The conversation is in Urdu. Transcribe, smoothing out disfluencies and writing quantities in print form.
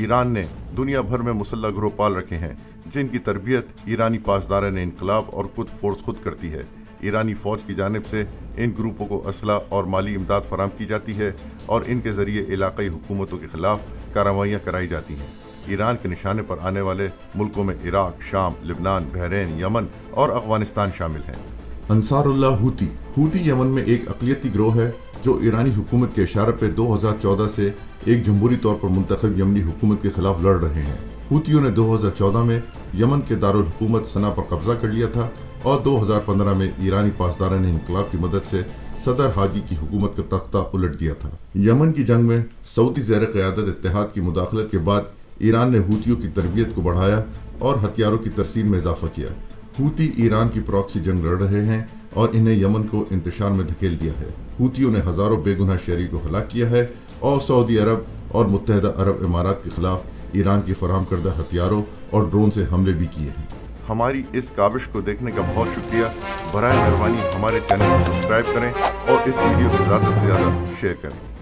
ایران نے دنیا بھر میں مسلح گروہ پال رکھے ہیں جن کی تربیت ایرانی پاسداران انقلاب اور خود کرتی ہے۔ ایرانی فوج کی جانب سے ان گروپوں کو اسلحہ اور مالی امداد فراہم کی جاتی ہے اور ان کے ذریعے علاقائی حکومتوں کے خلاف کارروائیاں کرائی جاتی ہیں۔ ایران کے نشانے پر آنے والے ملکوں میں عراق، شام، لبنان، بحرین، یمن اور افغانستان شامل ہیں۔ انصار اللہ ہوتی یمن میں ایک اقلیتی گروہ ہے جو ایرانی حکومت کے اشارے پہ 2014 سے ایک جمہوری طور پر منتخب یمنی حکومت کے خلاف لڑ رہے ہیں۔ ہوتیوں نے 2014 میں یمن کے دارالحکومت صنعا پر قبضہ کر لیا تھا اور 2015 میں ایرانی پاسداران انقلاب کی مدد سے صدر ہادی کی حکومت کا تختہ الٹ دیا تھا۔ یمن کی جنگ میں سعودی زیر قیادت اتحاد کی مداخلت کے بعد ایران نے ہوتیوں کی تربیت کو بڑھایا اور ہتھیاروں کی ترسیل میں اضافہ کیا۔ ہوتی ایران کی پراکسی جنگ لڑ رہے ہیں اور انہیں یمن کو انتشار میں دھکیل دیا ہے۔ ہوتیوں نے ہزاروں بے گناہ شہری کو ہلاک کیا ہے اور سعودی عرب اور متحدہ عرب امارات کے خلاف ایران کی فراہم کردہ ہتھیاروں اور ڈرون سے حملے بھی کیے ہیں۔ ہماری اس کاوش کو دیکھنے کا بہت شکریہ۔ برائے مہربانی ہمارے چینل کو سبسکرائب کریں اور اس ویڈیو کو زیادہ سے زیادہ شیئر کریں۔